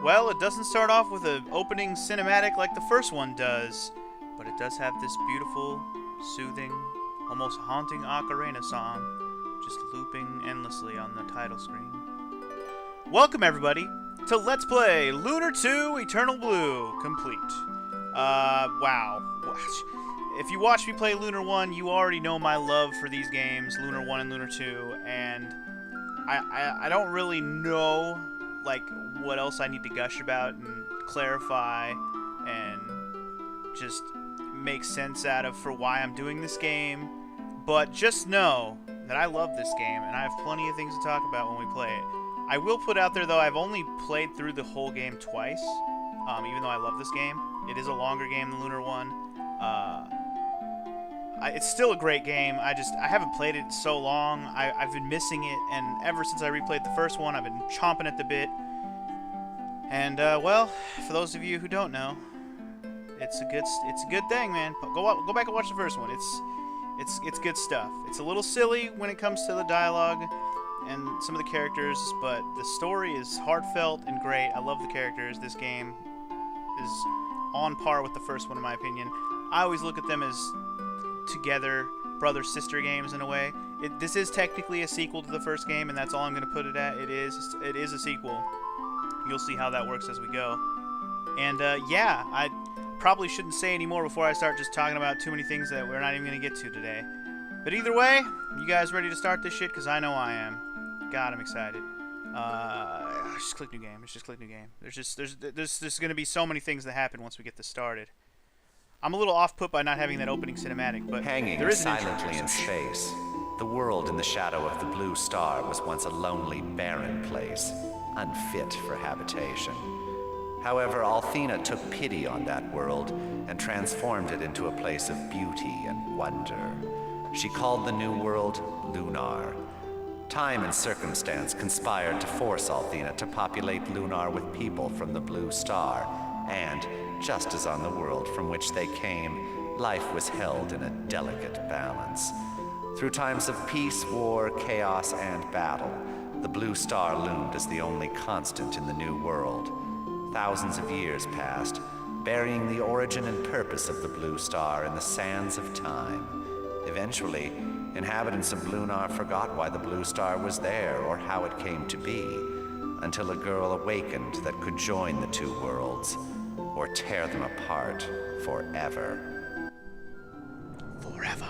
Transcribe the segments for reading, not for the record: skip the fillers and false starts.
Well, it doesn't start off with an opening cinematic like the first one does, but it does have this beautiful, soothing, almost haunting ocarina song just looping endlessly on the title screen. Welcome, everybody, to Let's Play Lunar 2 Eternal Blue Complete. Wow. If you watch me play Lunar 1, you already know my love for these games, Lunar 1 and Lunar 2, and I don't really know, like, what else I need to gush about and clarify and just make sense out of for why I'm doing this game, but just know that I love this game, and I have plenty of things to talk about when we play it. I will put out there, though, I've only played through the whole game twice, even though I love this game. It is a longer game than Lunar 1. It's still a great game. I haven't played it in so long. I've been missing it, and ever since I replayed the first one, I've been chomping at the bit. And well, for those of you who don't know, it's a good thing, man. Go back and watch the first one. It's good stuff. It's a little silly when it comes to the dialogue and some of the characters, but the story is heartfelt and great. I love the characters. This game is on par with the first one, in my opinion. I always look at them as together brother-sister games in a way. This is technically a sequel to the first game, and that's all I'm going to put it at. It is a sequel. You'll see how that works as we go. And yeah, I probably shouldn't say any more before I start just talking about too many things that we're not even going to get to today. But either way, you guys ready to start this shit? Because I know I am. God, I'm excited. Just click new game. Let's just click new game. There's going to be so many things that happen once we get this started. I'm a little off-put by not having that opening cinematic, but hanging there is an silently in space, the world in the shadow of the blue star was once a lonely, barren place, unfit for habitation. However, Althena took pity on that world and transformed it into a place of beauty and wonder. She called the new world Lunar. Time and circumstance conspired to force Althena to populate Lunar with people from the blue star, and, just as on the world from which they came, life was held in a delicate balance. Through times of peace, war, chaos, and battle, the blue star loomed as the only constant in the new world. Thousands of years passed, burying the origin and purpose of the blue star in the sands of time. Eventually, inhabitants of Lunar forgot why the blue star was there or how it came to be, until a girl awakened that could join the two worlds, or tear them apart forever. Forever.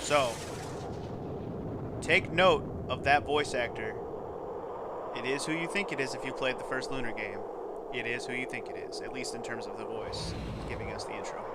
So, take note of that voice actor. It is who you think it is if you played the first Lunar game. It is who you think it is, at least in terms of the voice, giving us the intro here.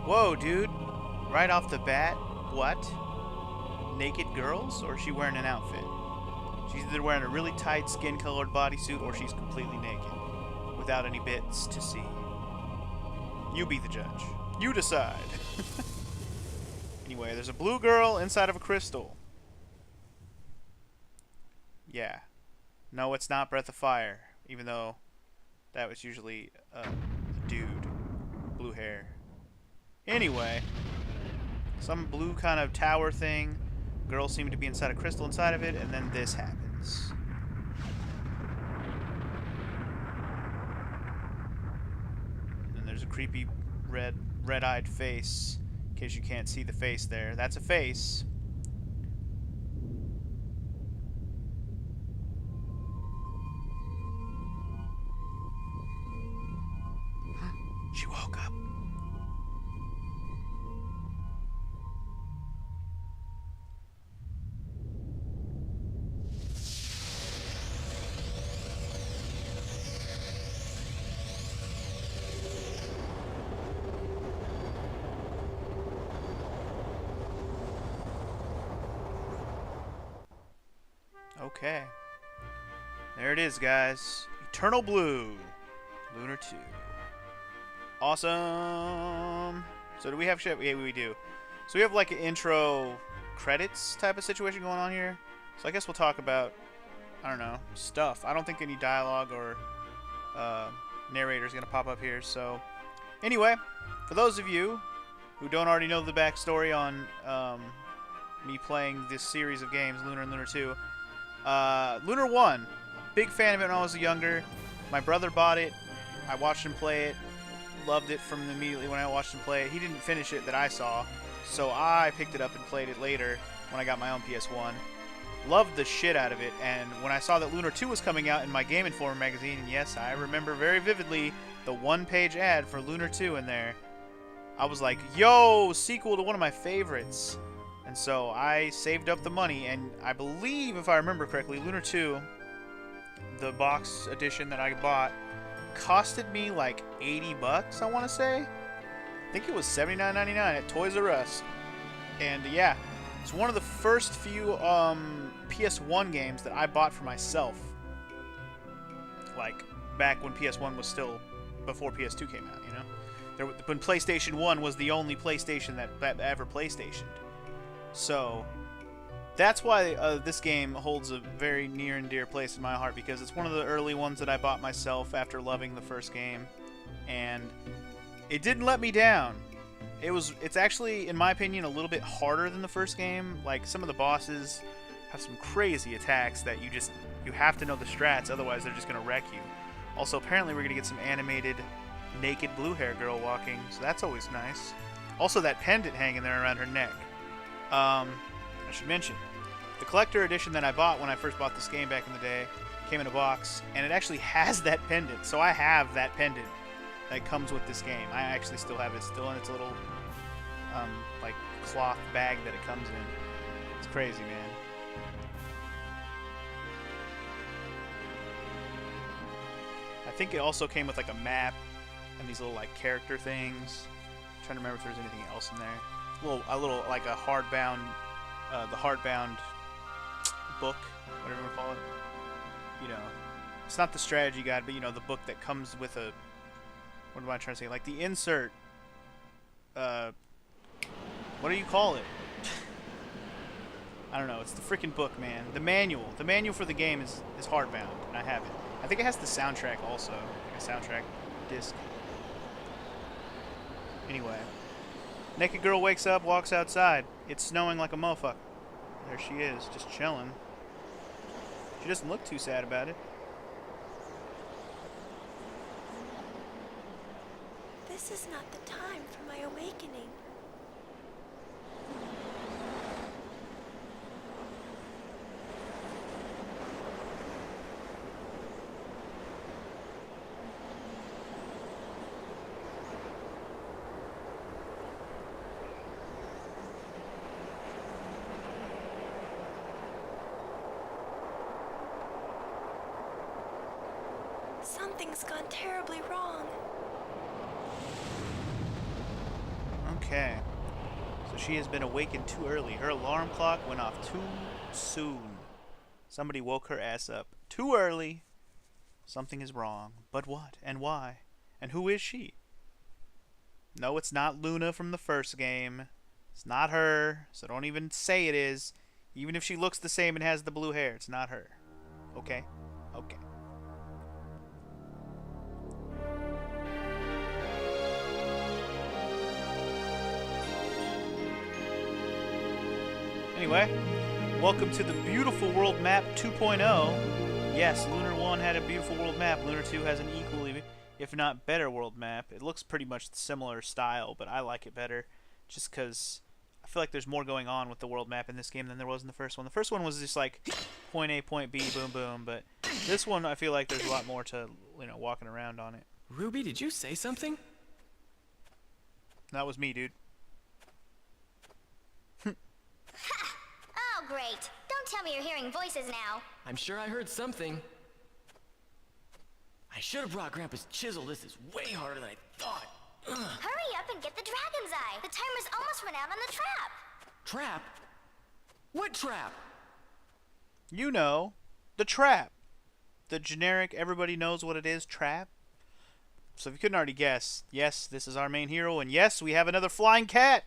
Whoa, dude. Right off the bat, what? Naked girls? Or is she wearing an outfit? She's either wearing a really tight skin-colored bodysuit or she's completely naked, without any bits to see. You be the judge. You decide. Anyway, there's a blue girl inside of a crystal. Yeah. No, it's not Breath of Fire, even though that was usually a dude. Blue hair. Anyway, some blue kind of tower thing. Girls seem to be inside a crystal inside of it, and then this happens. And there's a creepy red-eyed face. In case you can't see the face there. That's a face. She woke up. Okay. There it is, guys. Eternal Blue. Lunar 2. Awesome. So do we have shit? Yeah, we do. So we have like an intro credits type of situation going on here. So I guess we'll talk about, I don't know, stuff. I don't think any dialogue or narrator is going to pop up here. So anyway, for those of you who don't already know the backstory on me playing this series of games, Lunar and Lunar 2, Lunar 1, big fan of it when I was younger. My brother bought it. I watched him play it. Loved it from immediately when I watched him play it. He didn't finish it that I saw, so I picked it up and played it later when I got my own PS1. Loved the shit out of it, and when I saw that Lunar 2 was coming out in my Game Informer magazine, and yes, I remember very vividly the one-page ad for Lunar 2 in there, I was like, yo, sequel to one of my favorites. And so I saved up the money, and I believe, if I remember correctly, Lunar 2, the box edition that I bought, costed me like 80 bucks, I want to say. I think it was $79.99 at Toys R Us. And yeah, it's one of the first few PS1 games that I bought for myself. Like back when PS1 was still before PS2 came out, you know? When PlayStation 1 was the only PlayStation that ever PlayStationed. So that's why this game holds a very near and dear place in my heart, because it's one of the early ones that I bought myself after loving the first game, and it didn't let me down. It's actually, in my opinion, a little bit harder than the first game. Like, some of the bosses have some crazy attacks that you have to know the strats, otherwise they're just gonna wreck you. Also, apparently we're gonna get some animated naked blue hair girl walking, so that's always nice. Also, that pendant hanging there around her neck. I should mention, the collector edition that I bought when I first bought this game back in the day came in a box, and it actually has that pendant. So I have that pendant that comes with this game. I actually still have it, still in its little like cloth bag that it comes in. It's crazy, man. I think it also came with like a map and these little like character things. I'm trying to remember if there's anything else in there. A little like a hardbound, the hardbound book, whatever you want to call it. You know, it's not the strategy guide, but you know, the book that comes with a, what am I trying to say? Like the insert, what do you call it? I don't know. It's the freaking book, man. The manual. The manual for the game is hardbound, and I have it. I think it has the soundtrack also, like a soundtrack disc. Anyway, naked girl wakes up, walks outside. It's snowing like a motherfucker. There she is, just chilling. She doesn't look too sad about it. This is not the time for my awakening. Something's gone terribly wrong. Okay. So she has been awakened too early. Her alarm clock went off too soon. Somebody woke her ass up too early. Something is wrong. But what? And why? And who is she? No, it's not Luna from the first game. It's not her. So don't even say it is. Even if she looks the same and has the blue hair, it's not her. Okay? Okay. Anyway, welcome to the Beautiful World Map 2.0. Yes, Lunar 1 had a beautiful world map. Lunar 2 has an equally, if not better, world map. It looks pretty much similar style, but I like it better just because I feel like there's more going on with the world map in this game than there was in the first one. The first one was just like point A, point B, boom, boom, but this one I feel like there's a lot more to, you know, walking around on it. Ruby, did you say something? That was me, dude. Oh, great. Don't tell me you're hearing voices now. I'm sure I heard something. I should have brought Grandpa's chisel. This is way harder than I thought. Ugh. Hurry up and get the dragon's eye. The timer's almost run out on the trap. Trap? What trap? You know, the trap. The generic, everybody knows what it is, trap. So if you couldn't already guess, yes, this is our main hero, and yes, we have another flying cat.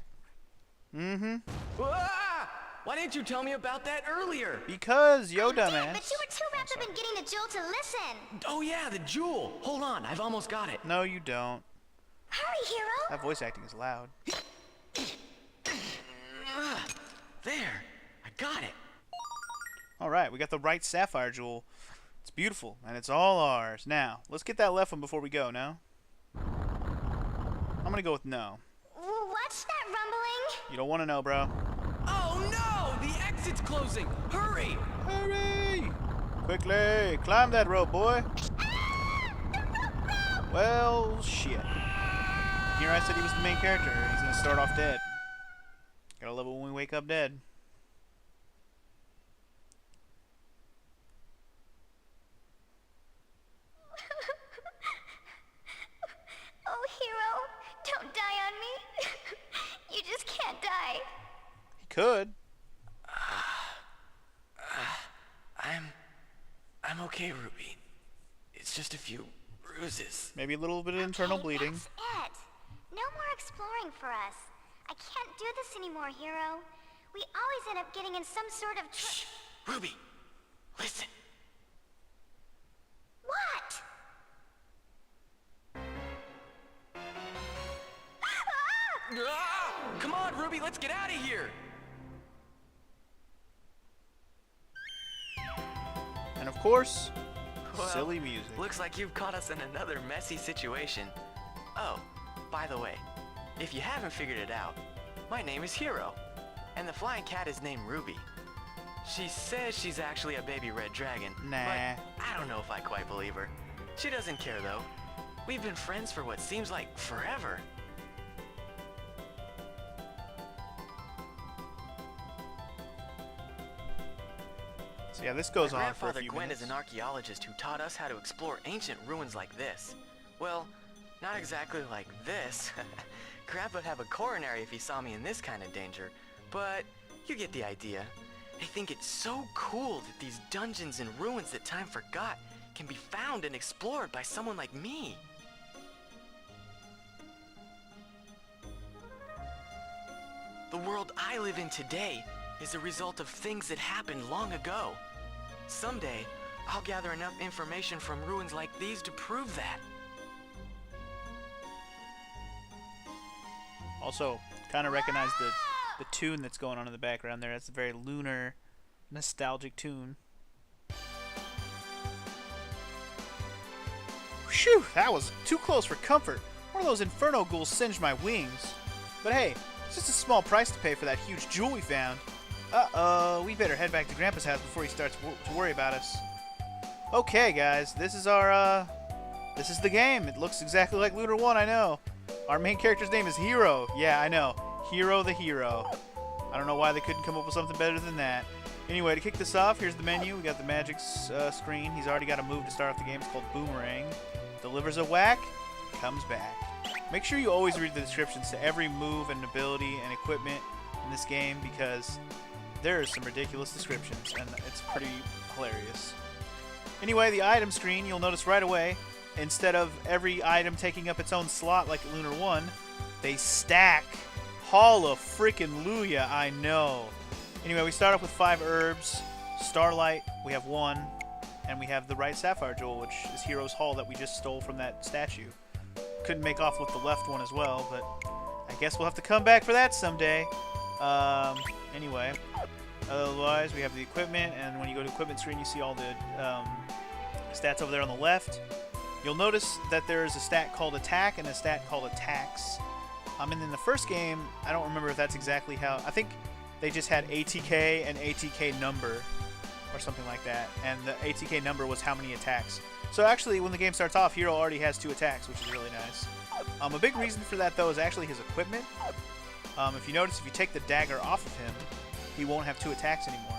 Mm-hmm. Ah! Why didn't you tell me about that earlier? Because, yo, Dad, dumbass. but you were too wrapped up in getting the jewel to listen. Oh yeah, the jewel. Hold on, I've almost got it. No, you don't. Hurry, hero. That voice acting is loud. There, I got it. Alright, we got the right sapphire jewel. It's beautiful, and it's all ours. Now, let's get that left one before we go, no? I'm gonna go with no. What's that rumbling? You don't want to know, bro. Oh no, the exit's closing. Hurry! Hurry! Quickly! Climb that rope, boy! Well, shit. Here I said he was the main character. He's gonna start off dead. Gotta love it when we wake up dead. Oh, hero, don't die on me. You just can't die. He could. I'm okay, Ruby. It's just a few bruises. Maybe a little bit of internal Okay, bleeding. That's it. No more exploring for us. I can't do this anymore, hero. We always end up getting in some sort of Shh! Ruby, listen. What? Ah! Come on, Ruby, let's get out of here. And of course, Well, silly music. Looks like you've caught us in another messy situation. Oh, by the way, if you haven't figured it out, my name is Hero, and the flying cat is named Ruby. She says she's actually a baby red dragon, Nah. but I don't know if I quite believe her. She doesn't care though. We've been friends for what seems like forever. So yeah, this goes My on for a grandfather few Quinn minutes. is an archaeologist who taught us how to explore ancient ruins like this. Well, not exactly like this. Grandpa'd have a coronary if he saw me in this kind of danger, but you get the idea. I think it's so cool that these dungeons and ruins that time forgot can be found and explored by someone like me. The world I live in today is a result of things that happened long ago. Someday, I'll gather enough information from ruins like these to prove that. Also, kind of recognize the tune that's going on in the background there. That's a very Lunar, nostalgic tune. Phew, that was too close for comfort. One of those inferno ghouls singed my wings. But hey, it's just a small price to pay for that huge jewel we found. Uh-oh, we better head back to Grandpa's house before he starts to worry about us. Okay, guys, this is our, this is the game. It looks exactly like Lunar 1, I know. Our main character's name is Hero. Yeah, I know. Hero the Hero. I don't know why they couldn't come up with something better than that. Anyway, to kick this off, here's the menu. We got the magic screen. He's already got a move to start off the game. It's called Boomerang. Delivers a whack, comes back. Make sure you always read the descriptions to every move and ability and equipment in this game because there are some ridiculous descriptions and it's pretty hilarious. Anyway, the item screen, you'll notice right away, instead of every item taking up its own slot like Lunar 1, they stack. Hallelujah, I know. Anyway, we start off with 5 herbs. Starlight, we have 1. And we have the right sapphire jewel, which is Hero's Hall that we just stole from that statue. Couldn't make off with the left one as well, but I guess we'll have to come back for that someday. Anyway, otherwise we have the equipment, and when you go to equipment screen, you see all the stats over there on the left. You'll notice that there is a stat called attack and a stat called attacks. And in the first game, I don't remember if that's exactly how. I think they just had ATK and ATK number or something like that, and the ATK number was how many attacks. So actually, when the game starts off, Hero already has 2 attacks, which is really nice. A big reason for that, though, is actually his equipment. If you notice, if you take the dagger off of him, he won't have 2 attacks anymore.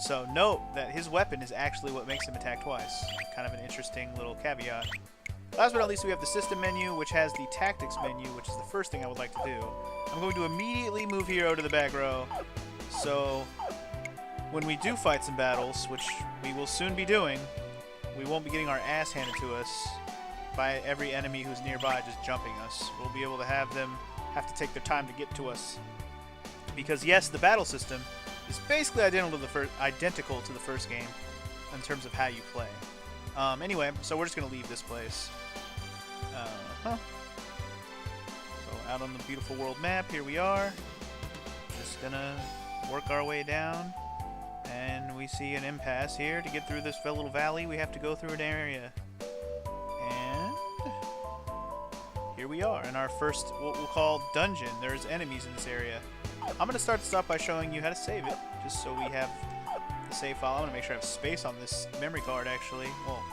So note that his weapon is actually what makes him attack twice. Kind of an interesting little caveat. Last but not least, we have the system menu, which has the tactics menu, which is the first thing I would like to do. I'm going to immediately move Hero to the back row. So when we do fight some battles, which we will soon be doing, we won't be getting our ass handed to us by every enemy who's nearby just jumping us. We'll be able to have them have to take their time to get to us. Because yes, the battle system is basically identical to the first game in terms of how you play. Anyway, so we're just going to leave this place. So out on the beautiful world map, here we are. Just going to work our way down. And we see an impasse here. To get through this little valley, we have to go through an area. And here we are in our first, what we'll call dungeon. There's enemies in this area. I'm going to start this off by showing you how to save it, just so we have the save file. I'm going to make sure I have space on this memory card, actually. Well,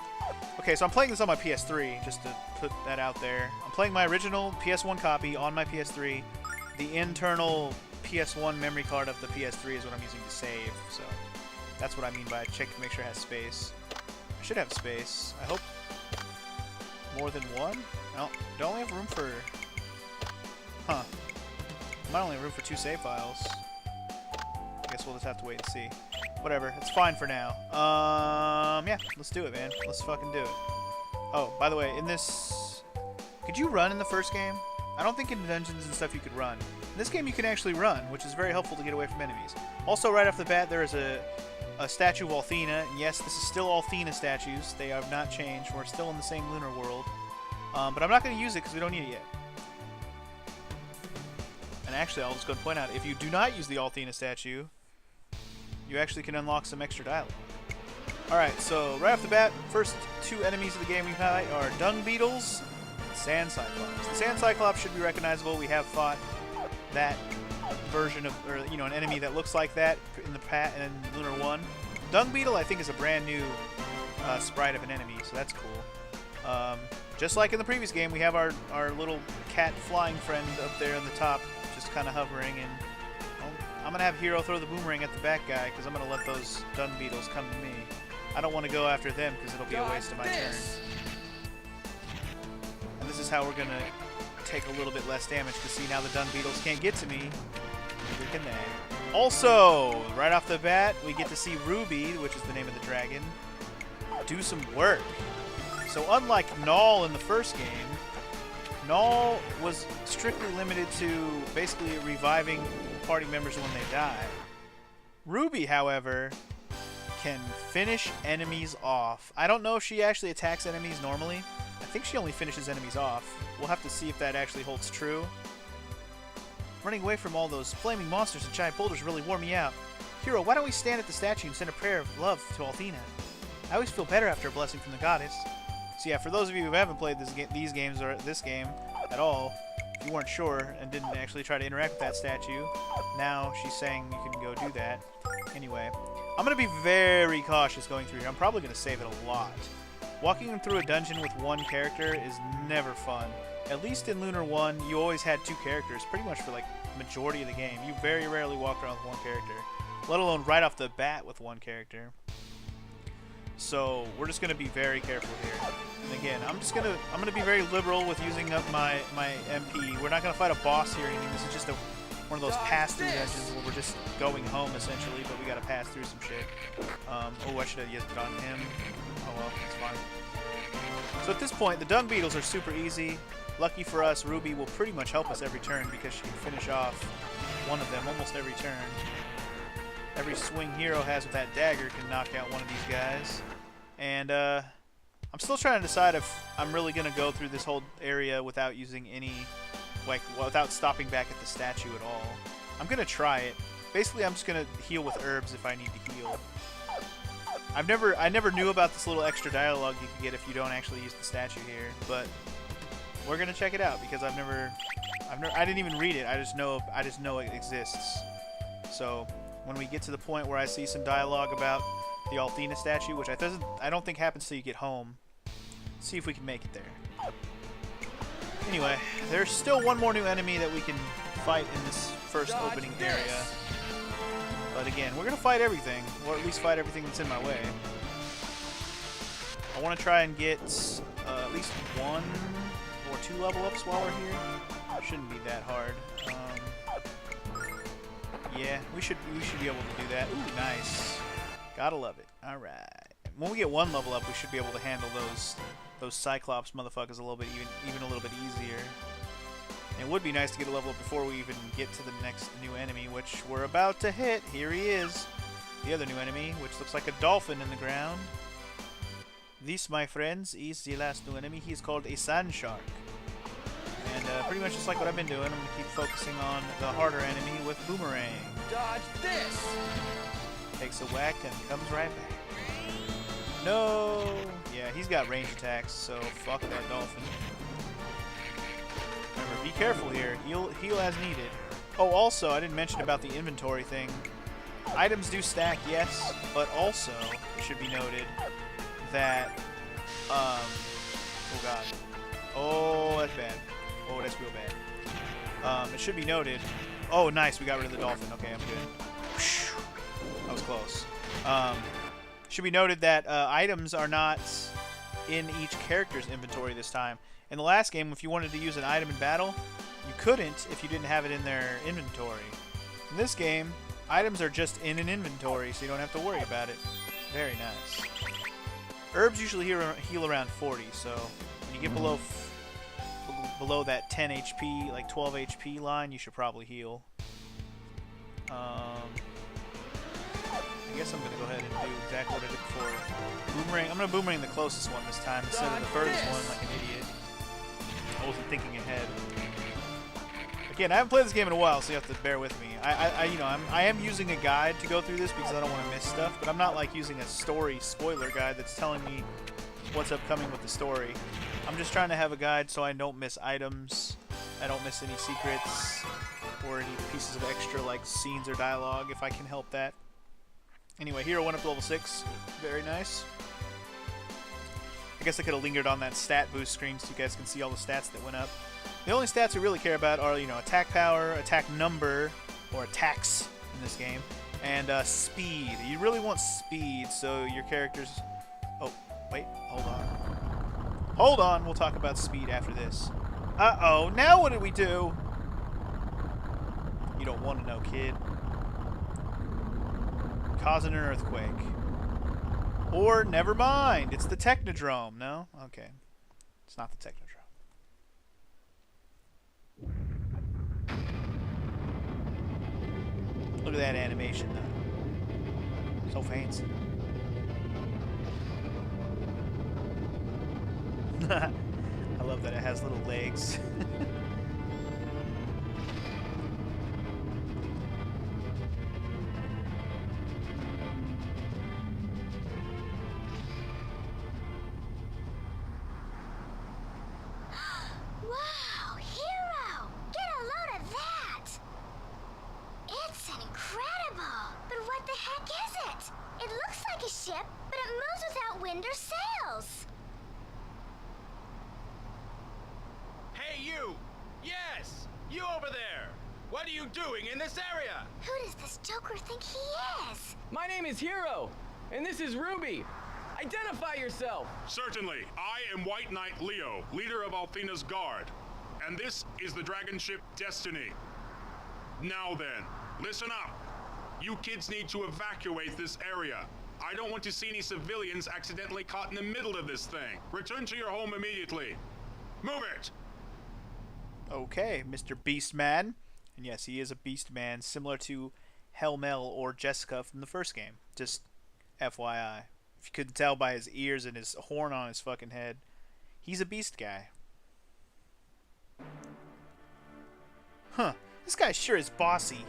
okay, so I'm playing this on my PS3, just to put that out there. I'm playing my original PS1 copy on my PS3. The internal PS1 memory card of the PS3 is what I'm using to save, so that's what I mean by check to make sure it has space. I should have space. I hope more than one? No, don't only have room for... Huh. I might only have room for 2 save files. I guess we'll just have to wait and see. Whatever, it's fine for now. Yeah, let's do it, man. Let's fucking do it. Oh, by the way, in this... Could you run in the first game? I don't think in dungeons and stuff you could run. In this game you can actually run, which is very helpful to get away from enemies. Also, right off the bat, there is a statue of Althena. And yes, this is still Althena statues. They have not changed. We're still in the same lunar world. But I'm not going to use it because we don't need it yet. And actually, I'll just go and point out, if you do not use the Althena statue, you actually can unlock some extra dialogue. Alright, so right off the bat, first 2 enemies of the game we fight are Dung Beetles and Sand Cyclops. The Sand Cyclops should be recognizable. We have fought that version of, or you know, an enemy that looks like that in Lunar 1. Dung Beetle, I think, is a brand new sprite of an enemy, so that's cool. Just like in the previous game, we have our little cat flying friend up there on the top, just kind of hovering, and I'm going to have Hero throw the boomerang at the back guy, because I'm going to let those Dung Beetles come to me. I don't want to go after them, because it'll be a waste of my turn. And this is how we're going to take a little bit less damage, because see, now the Dung Beetles can't get to me. Neither can they. Also, right off the bat, we get to see Ruby, which is the name of the dragon, do some work. So unlike Null in the first game, Null was strictly limited to basically reviving party members when they die. Ruby, however, can finish enemies off. I don't know if she actually attacks enemies normally. I think she only finishes enemies off. We'll have to see if that actually holds true. Running away from all those flaming monsters and giant boulders really wore me out. Hero, why don't we stand at the statue and send a prayer of love to Althena? I always feel better after a blessing from the goddess. So yeah, for those of you who haven't played these games or this game at all, if you weren't sure and didn't actually try to interact with that statue, now she's saying you can go do that. Anyway, I'm going to be very cautious going through here. I'm probably going to save it a lot. Walking through a dungeon with one character is never fun. At least in Lunar 1, you always had 2 characters, pretty much for like majority of the game. You very rarely walked around with 1 character, let alone right off the bat with 1 character. So we're just going to be very careful here. And again, I'm going to be very liberal with using up my MP. We're not going to fight a boss here or anything. This is just one of those pass-through dungeons where we're just going home essentially, but we got to pass through some shit. Oh, I should have just done him. Oh well, it's fine. So at this point, the Dung Beetles are super easy. Lucky for us, Ruby will pretty much help us every turn because she can finish off one of them almost every turn. Every swing Hero has with that dagger can knock out one of these guys. And I'm still trying to decide if I'm really going to go through this whole area without using any, like, without stopping back at the statue at all. I'm going to try it. Basically, I'm just going to heal with herbs if I need to heal. I never knew about this little extra dialogue you can get if you don't actually use the statue here, but we're going to check it out because I didn't even read it. I just know it exists. So when we get to the point where I see some dialogue about the Althena statue, which I don't think happens till you get home, see if we can make it there. Anyway, there's still one more new enemy that we can fight in this first opening area. But again, we're going to fight everything, or at least fight everything that's in my way. I want to try and get at least 1 or 2 level ups while we're here. Shouldn't be that hard. Yeah, we should be able to do that. Ooh, nice. Gotta love it. All right. When we get one level up, we should be able to handle those Cyclops motherfuckers a little bit even a little bit easier. And it would be nice to get a level up before we even get to the next new enemy, which we're about to hit. Here he is. The other new enemy, which looks like a dolphin in the ground. This, my friends, is the last new enemy. He's called a sand shark. And pretty much just like what I've been doing, I'm going to keep focusing on the harder enemy with Boomerang. Dodge this! Takes a whack and comes right back. No! Yeah, he's got range attacks, so fuck that dolphin. Remember, be careful here. Heal as needed. Oh, also, I didn't mention about the inventory thing. Items do stack, yes, but also, it should be noted that, oh god. Oh, that's bad. Oh, that's real bad. It should be noted. Oh, nice, we got rid of the dolphin. Okay, I'm good. That was close. Should be noted that items are not in each character's inventory this time. In the last game, if you wanted to use an item in battle, you couldn't if you didn't have it in their inventory. In this game, items are just in an inventory, so you don't have to worry about it. Very nice. Herbs usually heal around 40, so when you get below that 10 HP, like 12 HP line, you should probably heal. I guess I'm going to go ahead and do exactly what I did before. Boomerang. I'm going to boomerang the closest one this time instead of the furthest one like an idiot. I wasn't thinking ahead. Again, I haven't played this game in a while, so you have to bear with me. I am using a guide to go through this because I don't want to miss stuff, but I'm not like using a story spoiler guide that's telling me what's upcoming with the story. I'm just trying to have a guide so I don't miss items, I don't miss any secrets, or any pieces of extra like scenes or dialogue if I can help that. Anyway, hero went up to level 6. Very nice. I guess I could have lingered on that stat boost screen so you guys can see all the stats that went up. The only stats we really care about are, attack power, attack number, or attacks in this game, and speed. You really want speed, so your characters... Oh, wait, hold on. Hold on, we'll talk about speed after this. Uh-oh, now what did we do? You don't want to know, kid. Causing an earthquake. Or, never mind, it's the Technodrome. No? Okay. It's not the Technodrome. Look at that animation, though. So fancy. I love that it has little legs. Wow, Hero! Get a load of that! It's incredible! But what the heck is it? It looks like a ship, but it moves without wind or sails. Hey, you! Yes! You over there! What are you doing in this area? Who does this Joker think he is? My name is Hero, and this is Ruby. Identify yourself! Certainly. I am White Knight Leo, leader of Althena's Guard. And this is the dragon ship Destiny. Now then, listen up. You kids need to evacuate this area. I don't want to see any civilians accidentally caught in the middle of this thing. Return to your home immediately. Move it! Okay, Mr. Beastman. And yes, he is a Beastman, similar to Hellmel or Jessica from the first game. Just FYI. If you couldn't tell by his ears and his horn on his fucking head, he's a beast guy. Huh, this guy sure is bossy.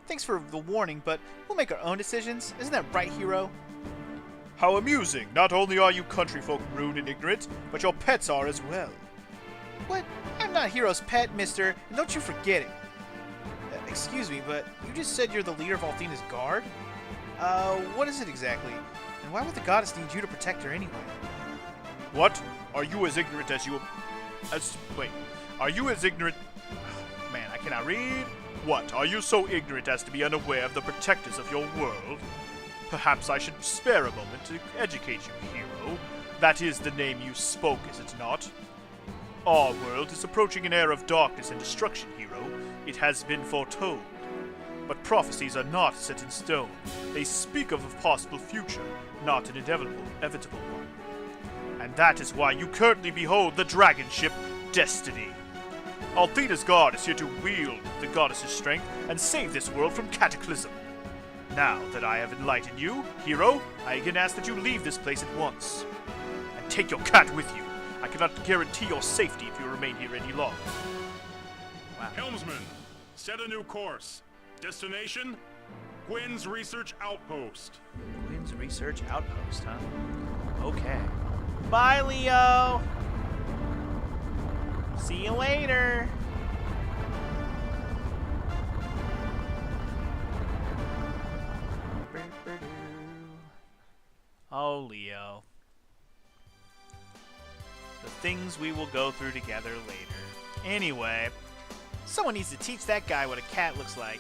Thanks for the warning, but we'll make our own decisions. Isn't that right, Hero? How amusing. Not only are you country folk rude and ignorant, but your pets are as well. What? I'm not Hero's pet, mister, and don't you forget it. Excuse me, but you just said you're the leader of Althena's Guard? What is it exactly? And why would the goddess need you to protect her anyway? What? Are you as ignorant as you... Wait. Are you as ignorant... Man, I cannot read. What? Are you so ignorant as to be unaware of the protectors of your world? Perhaps I should spare a moment to educate you, Hero. That is the name you spoke, is it not? Our world is approaching an era of darkness and destruction, Hero. It has been foretold. But prophecies are not set in stone. They speak of a possible future, not an inevitable one. And that is why you currently behold the dragon ship Destiny. Althena's guard is here to wield the goddess's strength and save this world from cataclysm. Now that I have enlightened you, hero, I again ask that you leave this place at once. And take your cat with you. I cannot guarantee your safety if you remain here any longer. Wow. Helmsman, set a new course. Destination? Quinn's Research Outpost. Quinn's Research Outpost, huh? Okay. Bye, Leo! See you later! Oh, Leo. The things we will go through together later. Anyway, someone needs to teach that guy what a cat looks like.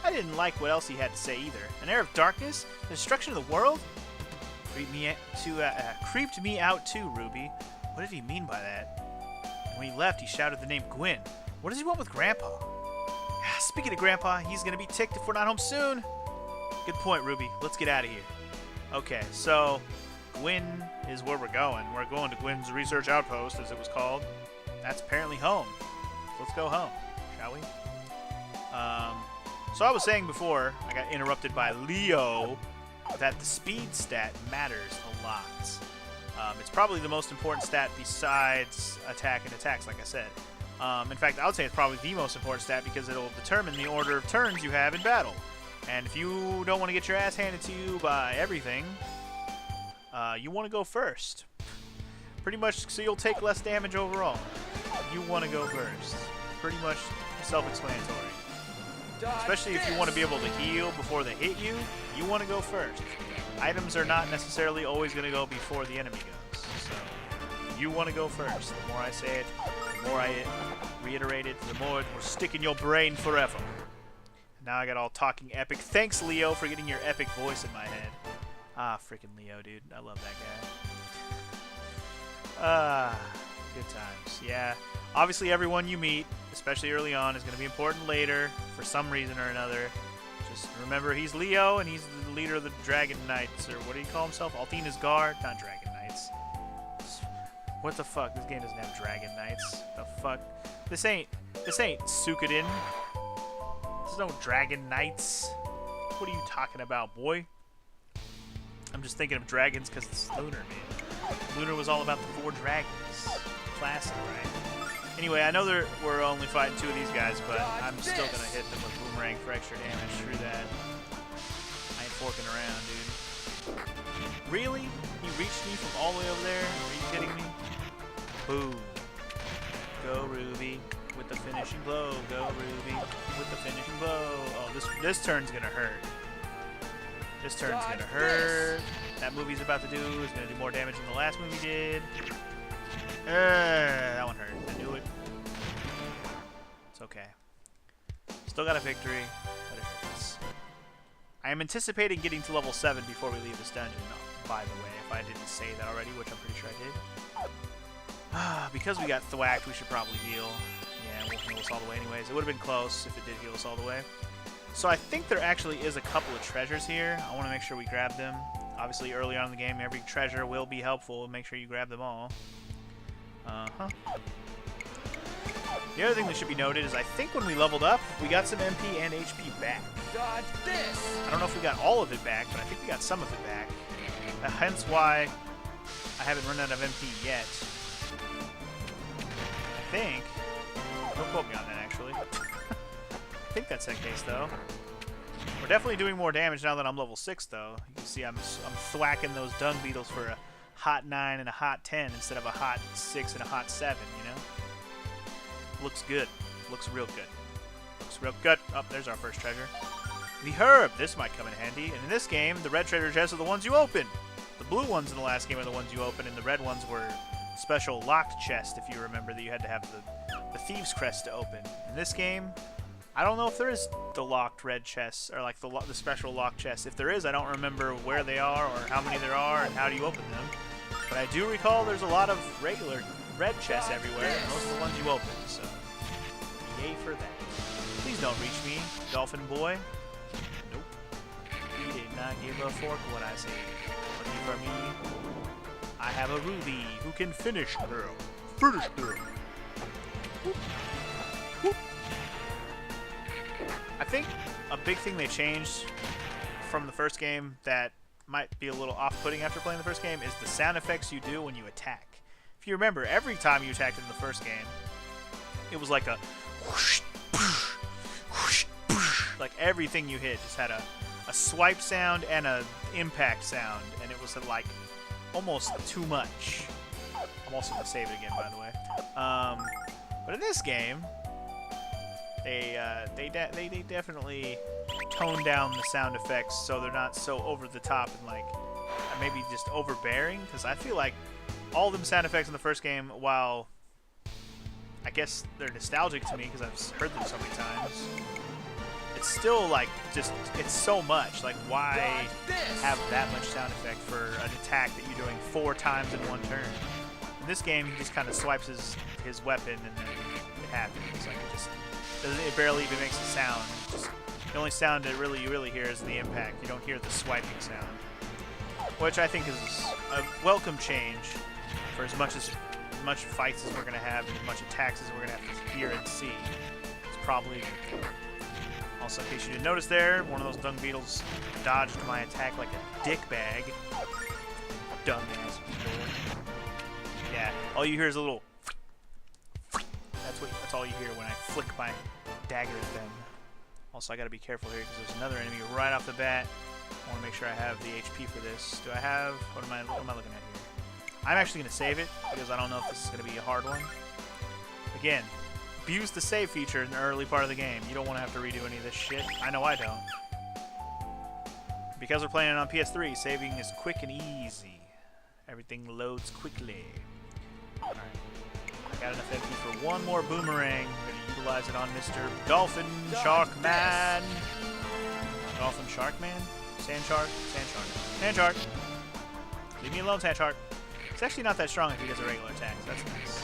I didn't like what else he had to say either. An air of darkness? The destruction of the world? Creeped me out too, Ruby. What did he mean by that? When he left, he shouted the name Gwyn. What does he want with Grandpa? Speaking of Grandpa, he's gonna be ticked if we're not home soon. Good point, Ruby. Let's get out of here. Okay, so Gwyn is where we're going. We're going to Gwyn's Research Outpost, as it was called. That's apparently home. So let's go home, shall we? So I was saying before, I got interrupted by Leo, that the speed stat matters a lot. It's probably the most important stat besides attack and attacks, like I said. In fact, I would say it's probably the most important stat because it'll determine the order of turns you have in battle. And if you don't want to get your ass handed to you by everything, you want to go first. Pretty much, so you'll take less damage overall. You want to go first. Pretty much self-explanatory. Especially if you want to be able to heal before they hit you, you want to go first. Items are not necessarily always going to go before the enemy goes. So, you want to go first. The more I say it, the more I reiterate it, the more it will stick in your brain forever. Now I got all talking epic. Thanks, Leo, for getting your epic voice in my head. Ah, freaking Leo, dude. I love that guy. Good times. Yeah. Obviously, everyone you meet, especially early on, is going to be important later for some reason or another. Just remember, he's Leo, and he's the leader of the Dragon Knights, or what do you call himself? Althena's Guard? Not Dragon Knights. What the fuck? This game doesn't have Dragon Knights. The fuck? This ain't Suikoden. There's no Dragon Knights. What are you talking about, boy? I'm just thinking of dragons because it's Lunar, man. Lunar was all about the 4 dragons. Classic, right? Anyway, I know we're only fighting 2 of these guys, but I'm still going to hit them with Boomerang for extra damage. Screw that. I ain't forking around, dude. Really? He reached me from all the way over there? Are you kidding me? Boom. Go, Ruby. With the finishing blow. Go, Ruby. With the finishing blow. Oh, this turn's going to hurt. This turn's going to hurt. That movie's about to do is going to do more damage than the last movie did. That one hurt. I knew it. It's okay. Still got a victory, but it hurts. I am anticipating getting to level 7 before we leave this dungeon, by the way, if I didn't say that already, which I'm pretty sure I did. Because we got thwacked, we should probably heal. Yeah, it won't heal us all the way anyways. It would have been close if it did heal us all the way. So I think there actually is a couple of treasures here. I want to make sure we grab them. Obviously, early on in the game, every treasure will be helpful. Make sure you grab them all. The other thing that should be noted is I think when we leveled up, we got some MP and HP back. Dodge this! I don't know if we got all of it back, but I think we got some of it back. Hence why I haven't run out of MP yet. I think. Don't quote me on that, actually. I think that's that case, though. We're definitely doing more damage now that I'm level 6, though. You can see I'm thwacking those dung beetles for a hot 9 and a hot 10 instead of a hot 6 and a hot 7, you know? Looks good. Looks real good. Looks real good. Oh, there's our first treasure. The herb. This might come in handy. And in this game, the red treasure chests are the ones you open. The blue ones in the last game are the ones you open, and the red ones were special locked chests, if you remember, that you had to have the Thieves' Crest to open. In this game, I don't know if there is the locked red chests, or like the special locked chests. If there is, I don't remember where they are, or how many there are, and how do you open them. But I do recall there's a lot of regular red chests everywhere, and those are the ones you open, so yay for that. Please Please don't reach me, dolphin boy. Nope. He did not give a fork what I said. Lucky for me, I have a Ruby who can finish them. Finish them. Whoop. Whoop. I think a big thing they changed from the first game that might be a little off-putting after playing the first game is the sound effects you do when you attack. If you remember, every time you attacked in the first game, it was like a whoosh, poosh, whoosh, poosh. Like everything you hit just had a swipe sound and a impact sound, and it was like almost too much. I'm also gonna save it again, by the way. But in this game, they definitely tone down the sound effects so they're not so over the top and like maybe just overbearing. Because I feel like all them sound effects in the first game, while I guess they're nostalgic to me because I've heard them so many times, it's still like just it's so much. Like why have that much sound effect for an attack that you're doing 4 times in one turn? In this game, he just kind of swipes his weapon and then it happens. Like it barely even makes a sound. Just, the only sound that you really hear is the impact. You don't hear the swiping sound, which I think is a welcome change for as much fights as we're gonna have and as much attacks as we're gonna have to hear and see. It's probably good. Also, in case you didn't notice there, one of those dung beetles dodged my attack like a dick bag. Dumbass beetle. Yeah, all you hear is a little. That's all you hear when I flick my dagger at them. Also, I gotta be careful here because there's another enemy right off the bat. I want to make sure I have the HP for this. Do I have? What am I looking at here? I'm actually gonna save it because I don't know if this is gonna be a hard one. Again, abuse the save feature in the early part of the game. You don't want to have to redo any of this shit. I know I don't. Because we're playing it on PS3, saving is quick and easy. Everything loads quickly. Alright. I got enough MP for one more boomerang. I'm going to utilize it on Mr. Dolphin Shark Man. Dolphin Shark Man? Sand Shark? Sand Shark. Sand Shark! Leave me alone, Sand Shark. It's actually not that strong if he does a regular attack, so that's nice.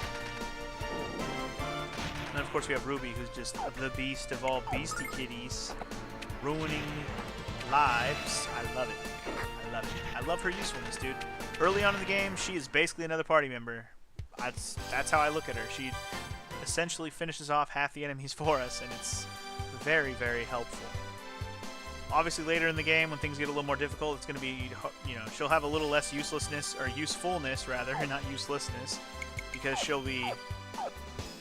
And then, of course, we have Ruby, who's just the beast of all beastie kitties. Ruining lives. I love it. I love it. I love her usefulness, dude. Early on in the game, she is basically another party member. That's how I look at her. She essentially finishes off half the enemies for us, and it's very, very helpful. Obviously, later in the game, when things get a little more difficult, it's going to be, you know, she'll have a little less uselessness, or usefulness, rather, not uselessness, because she'll be,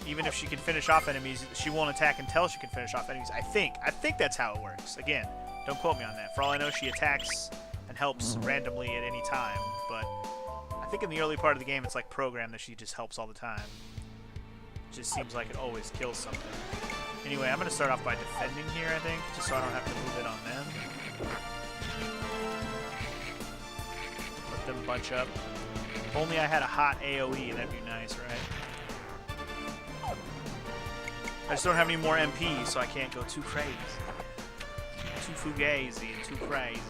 even if she can finish off enemies, she won't attack until she can finish off enemies. I think that's how it works. Again, don't quote me on that. For all I know, she attacks and helps randomly at any time, but I think in the early part of the game, it's like programmed that she just helps all the time. It just seems like it always kills something. Anyway, I'm going to start off by defending here, I think, just so I don't have to move it on them. Let them bunch up. If only I had a hot AoE, that'd be nice, right? I just don't have any more MP, so I can't go too crazy. Too fugazi and too crazy.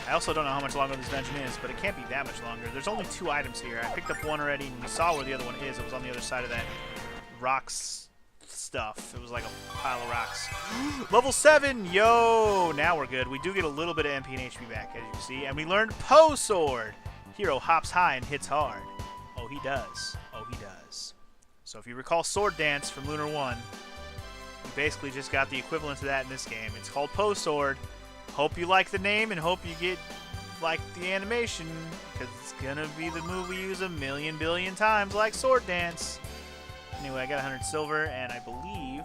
I also don't know how much longer this dungeon is, but it can't be that much longer. There's only 2 items here. I picked up one already, and you saw where the other one is. It was on the other side of that rocks stuff. It was like a pile of rocks. Level 7! Yo! Now we're good. We do get a little bit of MP and HP back, as you see. And we learned Poe Sword! Hero hops high and hits hard. Oh, he does. Oh, he does. So if you recall Sword Dance from Lunar 1, we basically just got the equivalent to that in this game. It's called Poe Sword. Hope you like the name and hope you get like the animation, because it's gonna be the move we use a million billion times like Sword Dance. Anyway, I got 100 silver, and I believe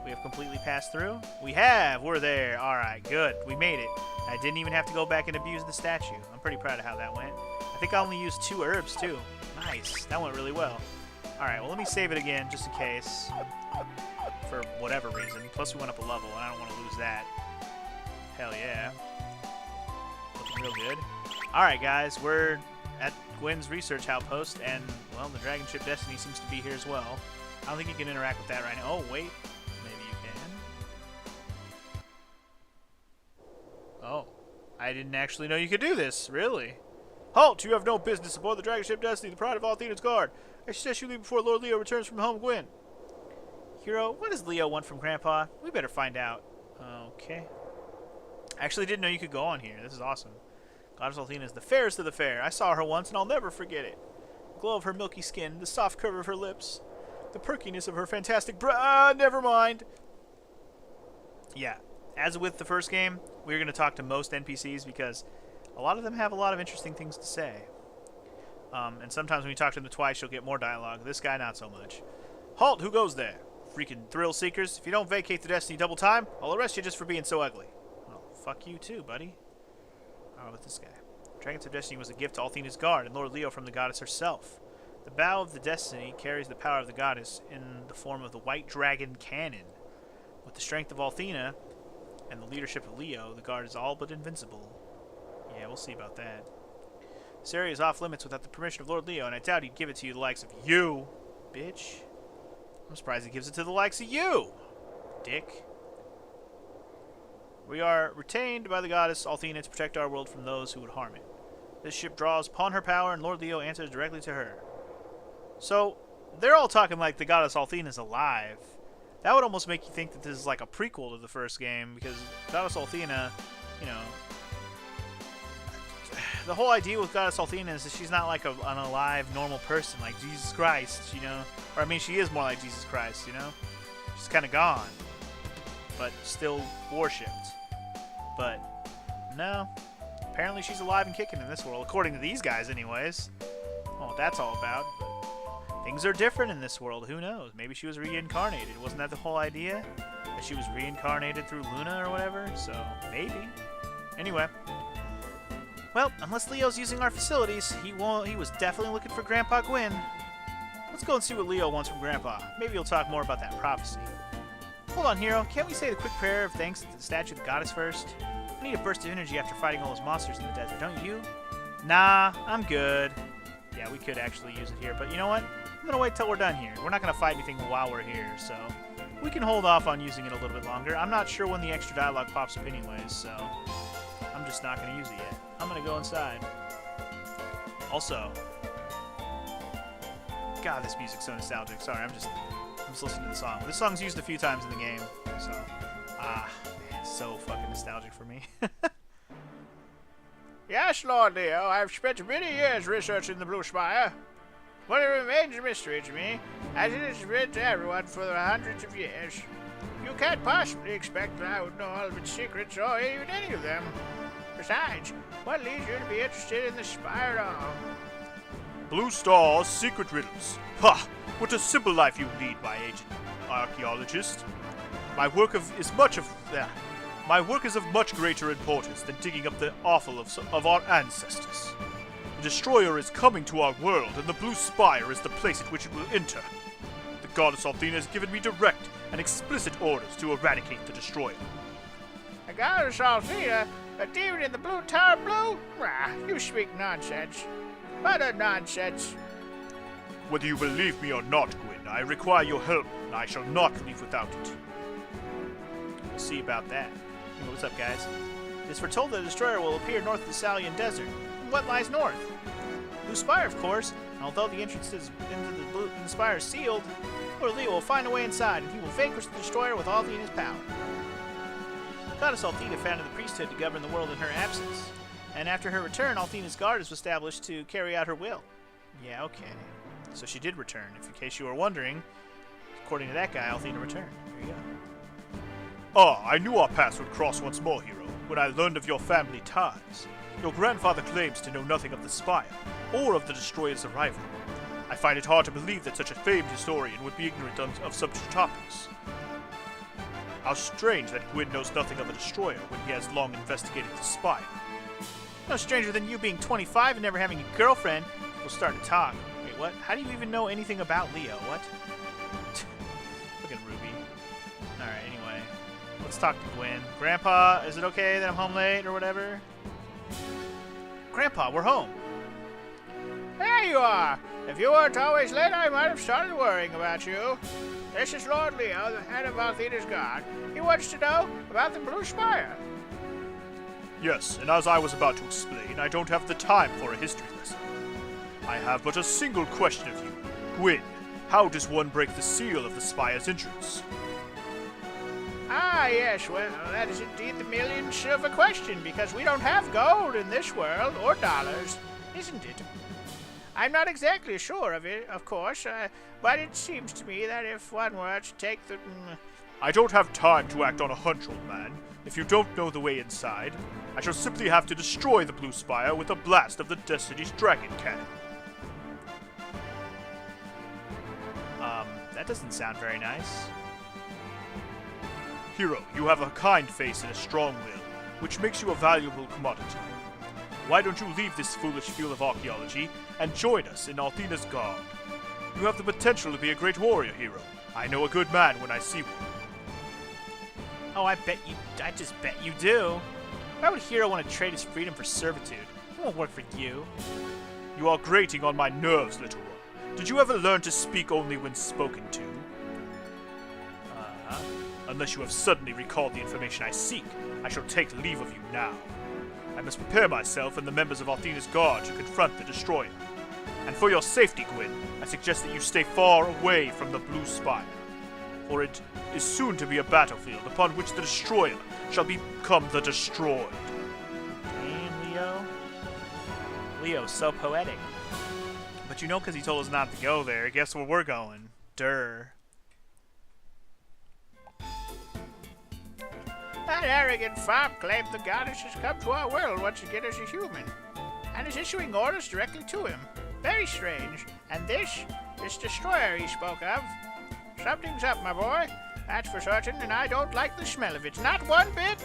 we have completely passed through. We have! We're there. Alright, good. We made it. I didn't even have to go back and abuse the statue. I'm pretty proud of how that went. I think I only used 2 herbs, too. Nice. That went really well. Alright, well, let me save it again, just in case. For whatever reason. Plus, we went up a level, and I don't want to lose that. Hell yeah. Looking real good. Alright, guys, we're at Gwen's research outpost, and, well, the dragon ship Destiny seems to be here as well. I don't think you can interact with that right now. Oh, wait. Maybe you can. Oh. I didn't actually know you could do this. Really? Halt! You have no business aboard the dragon ship Destiny, the pride of all Athena's guard. I suggest you leave before Lord Leo returns from home, Gwen. Hero, what does Leo want from Grandpa? We better find out. Okay. I actually didn't know you could go on here. This is awesome. Goddess Althena is the fairest of the fair. I saw her once, and I'll never forget it. The glow of her milky skin, the soft curve of her lips, the perkiness of her fantastic never mind. Yeah, as with the first game, we're going to talk to most NPCs because a lot of them have a lot of interesting things to say. And sometimes when you talk to them twice, you'll get more dialogue. This guy, not so much. Halt! Who goes there? Freaking thrill seekers. If you don't vacate the Destiny double time, I'll arrest you just for being so ugly. Well, fuck you too, buddy. How about this guy? Dragons of Destiny was a gift to Althena's guard and Lord Leo from the goddess herself. The bow of the Destiny carries the power of the goddess in the form of the White Dragon Cannon. With the strength of Althena and the leadership of Leo, the guard is all but invincible. Yeah, we'll see about that. This area is off limits without the permission of Lord Leo, and I doubt he'd give it to you the likes of you, bitch. I'm surprised he gives it to the likes of you, dick. We are retained by the goddess Althena to protect our world from those who would harm it. This ship draws upon her power, and Lord Leo answers directly to her. So, they're all talking like the goddess Althena is alive. That would almost make you think that this is like a prequel to the first game, because goddess Althena, you know, the whole idea with goddess Althena is that she's not like an alive, normal person like Jesus Christ, you know? Or, I mean, she is more like Jesus Christ, you know? She's kind of gone, but still worshipped. But, no. Apparently she's alive and kicking in this world, according to these guys anyways. Well, what that's all about. But things are different in this world. Who knows? Maybe she was reincarnated. Wasn't that the whole idea? That she was reincarnated through Lunar or whatever? So, maybe. Anyway. Well, unless Leo's using our facilities, he was definitely looking for Grandpa Quinn. Let's go and see what Leo wants from Grandpa. Maybe he'll talk more about that prophecy. Hold on, Hero. Can't we say the quick prayer of thanks to the statue of the goddess first? I need a burst of energy after fighting all those monsters in the desert, don't you? Nah, I'm good. Yeah, we could actually use it here, but you know what? I'm gonna wait till we're done here. We're not gonna fight anything while we're here, so we can hold off on using it a little bit longer. I'm not sure when the extra dialogue pops up anyways, so I'm just not gonna use it yet. I'm gonna go inside. Also, God, this music's so nostalgic. Sorry, I'm just listening to the song. This song's used a few times in the game, so man, it's so fucking nostalgic for me. Yes, Lord Leo, I've spent many years researching the Blue Spire. But it remains a mystery to me, as it has been to everyone for hundreds of years. You can't possibly expect that I would know all of its secrets, or even any of them. Besides, what leads you to be interested in the Spire at all? Blue Star's secret riddles. Ha! What a simple life you lead, my agent archaeologist. My work is of much greater importance than digging up the offal of our ancestors. The Destroyer is coming to our world, and the Blue Spire is the place at which it will enter. The goddess Althena has given me direct and explicit orders to eradicate the Destroyer. The goddess Althena? A demon in the blue tower blue? Rah, you speak nonsense. Utter nonsense. Whether you believe me or not, Gwyn, I require your help, and I shall not leave without it. We'll see about that. Anyway, what's up, guys? It is foretold that the Destroyer will appear north of the Salian Desert. And what lies north? Blue Spire, of course. And although the entrance into the Spire is sealed, Lord Leo will find a way inside, and he will vanquish the Destroyer with all Athena's power. Goddess Althena founded the priesthood to govern the world in her absence. And after her return, Althena's guard is established to carry out her will. Yeah, okay. So she did return. If in case you were wondering, according to that guy, Althena returned. There you go. Ah, I knew our paths would cross once more, Hero, when I learned of your family ties. Your grandfather claims to know nothing of the Spire, or of the Destroyer's arrival. I find it hard to believe that such a famed historian would be ignorant of such topics. How strange that Gwyn knows nothing of the Destroyer when he has long investigated the Spire. No stranger than you being 25 and never having a girlfriend. We'll start to talk. Wait, what? How do you even know anything about Leo? What? Look at Ruby. Alright, anyway. Let's talk to Gwyn. Grandpa, is it okay that I'm home late or whatever? Grandpa, we're home. There you are. If you weren't always late, I might have started worrying about you. This is Lord Leo, the head of Althena's guard. He wants to know about the Blue Spire. Yes, and as I was about to explain, I don't have the time for a history lesson. I have but a single question of you. Quinn, how does one break the seal of the spire's entrance? Ah, yes, well, that is indeed the million silver question, because we don't have gold in this world, or dollars, isn't it? I'm not exactly sure of it, of course, but it seems to me that if one were to take the... I don't have time to act on a hunch, old man. If you don't know the way inside, I shall simply have to destroy the Blue Spire with a blast of the Destiny's Dragon Cannon. That doesn't sound very nice. Hero, you have a kind face and a strong will, which makes you a valuable commodity. Why don't you leave this foolish field of archaeology and join us in Althena's Guard? You have the potential to be a great warrior, Hero. I know a good man when I see one. Oh, I just bet you do. Why would Hero want to trade his freedom for servitude? It won't work for you. You are grating on my nerves, little one. Did you ever learn to speak only when spoken to? Unless you have suddenly recalled the information I seek, I shall take leave of you now. I must prepare myself and the members of Althena's Guard to confront the Destroyer. And for your safety, Quinn, I suggest that you stay far away from the Blue Spire, for it is soon to be a battlefield upon which the Destroyer shall become the Destroyed. Damn, Leo. Leo's so poetic. But you know, because he told us not to go there, guess where we're going? Durr. That arrogant fop claimed the goddess has come to our world once again as a human, and is issuing orders directly to him. Very strange. And this destroyer he spoke of, something's up, my boy. That's for certain, and I don't like the smell of it. Not one bit.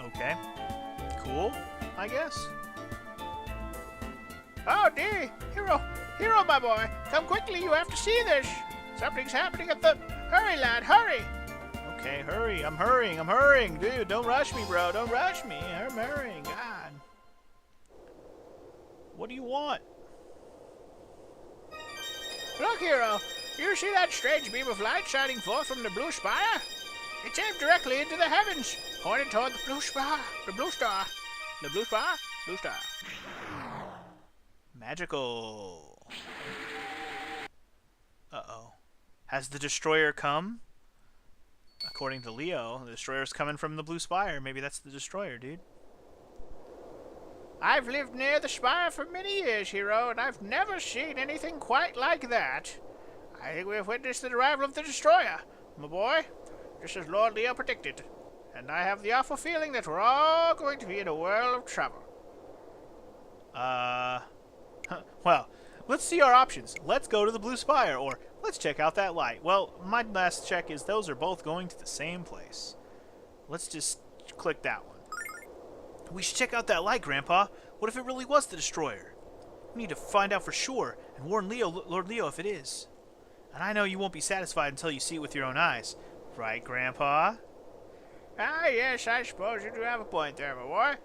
Okay. Cool, I guess. Oh, dear. Hero, my boy. Come quickly, you have to see this. Something's happening at the... Hurry, lad, hurry! Okay, hurry. I'm hurrying. Dude, don't rush me, bro. Don't rush me. I'm hurrying. God. What do you want? Look, Hero. You see that strange beam of light shining forth from the Blue Spire? It's aimed directly into the heavens, pointed toward the Blue Spire. The Blue Star. The Blue Spire? Blue Star. Magical. Uh-oh. Has the Destroyer come? According to Leo, the Destroyer's coming from the Blue Spire. Maybe that's the Destroyer, dude. I've lived near the Spire for many years, Hero, and I've never seen anything quite like that. I think we've witnessed the arrival of the Destroyer, my boy, just as Lord Leo predicted. And I have the awful feeling that we're all going to be in a world of trouble. Well, let's see our options. Let's go to the Blue Spire, or let's check out that light. Well, my last check is those are both going to the same place. Let's just click that one. We should check out that light, Grandpa. What if it really was the Destroyer? We need to find out for sure and warn Lord Leo if it is. And I know you won't be satisfied until you see it with your own eyes. Right, Grandpa? Ah, yes, I suppose you do have a point there, my boy.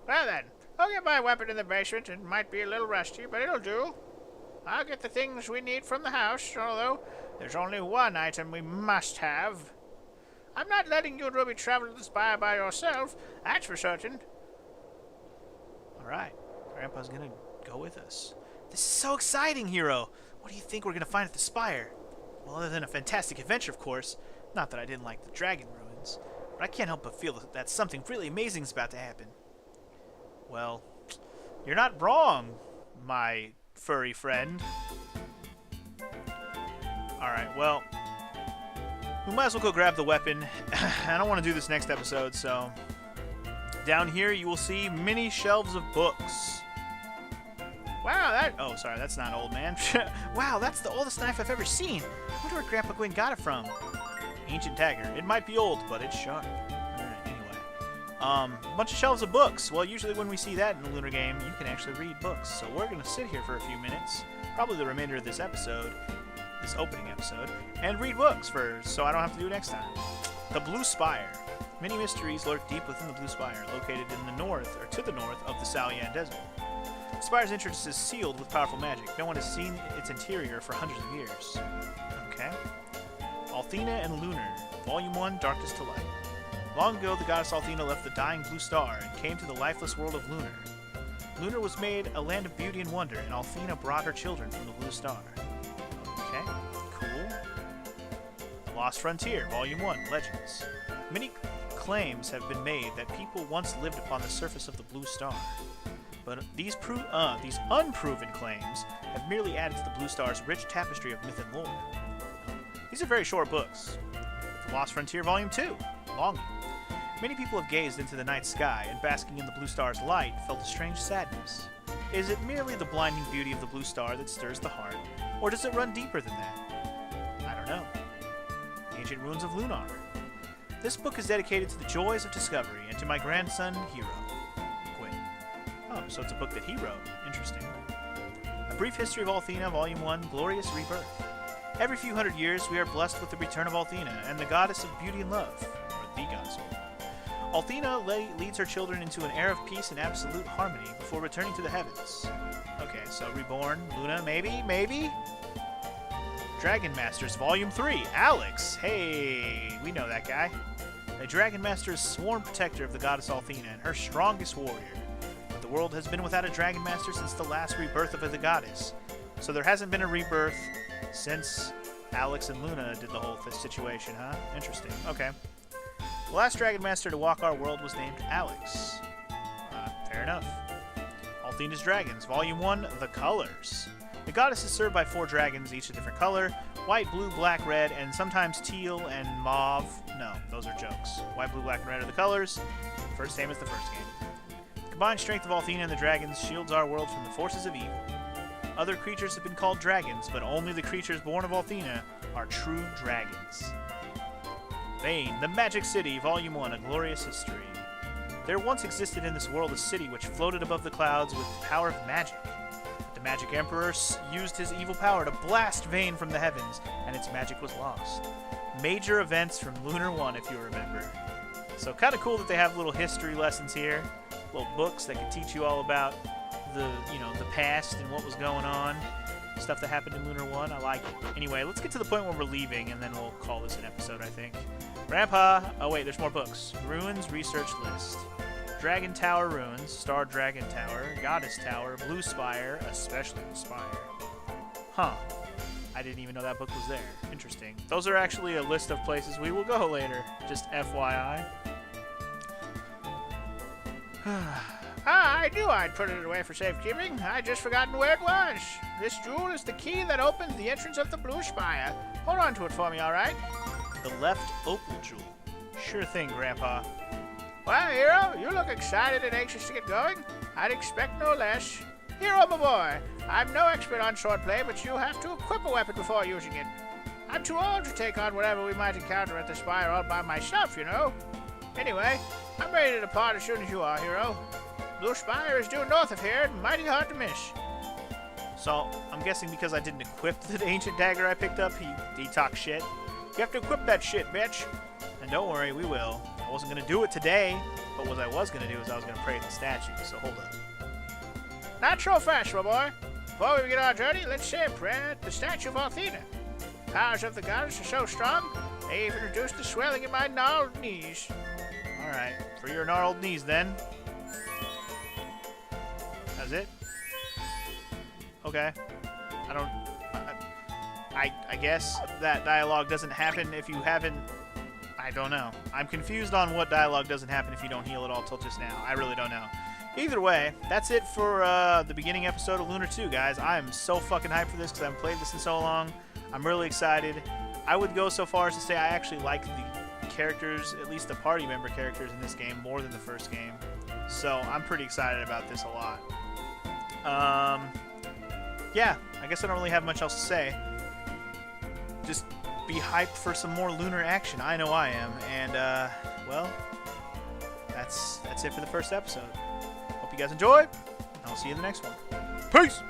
Well then, I'll get my weapon in the basement. It might be a little rusty, but it'll do. I'll get the things we need from the house, although there's only one item we must have. I'm not letting you and Ruby travel to the Spire by yourself, that's for certain. Alright, Grandpa's gonna go with us. This is so exciting, Hero! What do you think we're gonna find at the Spire? Well, other than a fantastic adventure, of course. Not that I didn't like the dragon ruins, but I can't help but feel that something really amazing is about to happen. Well, you're not wrong, my furry friend. Alright, well, we might as well go grab the weapon. I don't want to do this next episode, so... Down here you will see many shelves of books. Wow, oh, sorry, that's not old, man. Wow, that's the oldest knife I've ever seen. I wonder where Grandpa Quinn got it from. Ancient dagger. It might be old, but it's sharp. Alright, anyway. A bunch of shelves of books. Well, usually when we see that in the Lunar game, you can actually read books. So we're going to sit here for a few minutes, probably the remainder of this episode, this opening episode, and read books so I don't have to do it next time. The Blue Spire. Many mysteries lurk deep within the Blue Spire, located in the north, or to the north, of the Salyan Desert. The Spire's entrance is sealed with powerful magic. No one has seen its interior for hundreds of years. Okay. Althena and Lunar, Volume 1, Darkest to Light. Long ago, the goddess Althena left the dying blue star and came to the lifeless world of Lunar. Lunar was made a land of beauty and wonder, and Althena brought her children from the Blue Star. Okay, cool. The Lost Frontier, Volume 1, Legends. Many claims have been made that people once lived upon the surface of the Blue Star. But these unproven claims have merely added to the Blue Star's rich tapestry of myth and lore. These are very short books. The Lost Frontier, Volume 2, Longing. Many people have gazed into the night sky and, basking in the Blue Star's light, felt a strange sadness. Is it merely the blinding beauty of the Blue Star that stirs the heart, or does it run deeper than that? I don't know. Ancient Ruins of Lunar. This book is dedicated to the joys of discovery and to my grandson, Hero. Quinn. Oh, so it's a book that he wrote. Interesting. A Brief History of Althena, Volume 1, Glorious Rebirth. Every few hundred years, we are blessed with the return of Althena and the goddess of beauty and love, or the goddess. Althena leads her children into an era of peace and absolute harmony before returning to the heavens. Okay, so Reborn, Luna, maybe? Dragon Masters, Volume 3, Alex! Hey, we know that guy. The Dragon Master is sworn protector of the goddess Althena and her strongest warrior. But the world has been without a Dragon Master since the last rebirth of the goddess. So there hasn't been a rebirth since Alex and Luna did the whole situation, huh? Interesting. Okay. The last Dragon Master to walk our world was named Alex. Fair enough. Althena's Dragons, Volume 1, The Colors. The goddess is served by 4 dragons, each a different color. White, blue, black, red, and sometimes teal and mauve. No, those are jokes. White, blue, black, and red are the colors. First same as the first game. The combined strength of Althena and the dragons shields our world from the forces of evil. Other creatures have been called dragons, but only the creatures born of Althena are true dragons. Vane, the Magic City, Volume 1, A Glorious History. There once existed in this world a city which floated above the clouds with the power of magic. But the Magic Emperor used his evil power to blast Vane from the heavens, and its magic was lost. Major events from Lunar 1, if you remember. So kind of cool that they have little history lessons here, little books that can teach you all about the past and what was going on, stuff that happened in Lunar 1. I like it. Anyway, let's get to the point where we're leaving, and then we'll call this an episode, I think. Grandpa, oh wait, there's more books. Ruins Research List. Dragon Tower Ruins, Star Dragon Tower, Goddess Tower, Blue Spire, especially the Spire. Huh. I didn't even know that book was there. Interesting. Those are actually a list of places we will go later. Just FYI. I knew I'd put it away for safekeeping. I'd just forgotten where it was. This jewel is the key that opens the entrance of the Blue Spire. Hold on to it for me, all right? The left opal jewel. Sure thing, Grandpa. Well, Hero, you look excited and anxious to get going. I'd expect no less. Hero, my boy, I'm no expert on swordplay, but you have to equip a weapon before using it. I'm too old to take on whatever we might encounter at the Spire all by myself, you know. Anyway, I'm ready to depart as soon as you are, Hero. Blue Spire is due north of here and mighty hard to miss. So, I'm guessing because I didn't equip the ancient dagger I picked up, he talks shit. You have to equip that shit, bitch. And don't worry, we will. I wasn't going to do it today, but what I was going to do is I was going to pray to the statue, so hold up. Not so fast, my boy. Before we begin our journey, let's say a prayer at the statue of Althena. Powers of the goddess are so strong, they even reduced the swelling in my gnarled knees. Alright, for your gnarled knees then. That's it? Okay. I guess that dialogue doesn't happen if you haven't... I don't know. I'm confused on what dialogue doesn't happen if you don't heal at all till just now. I really don't know. Either way, that's it for the beginning episode of Lunar 2, guys. I am so fucking hyped for this because I haven't played this in so long. I'm really excited. I would go so far as to say I actually like the characters, at least the party member characters in this game, more than the first game. So I'm pretty excited about this a lot. Yeah, I guess I don't really have much else to say. Just be hyped for some more Lunar action. I know I am. And, well, that's it for the first episode. Hope you guys enjoy, and I'll see you in the next one. Peace!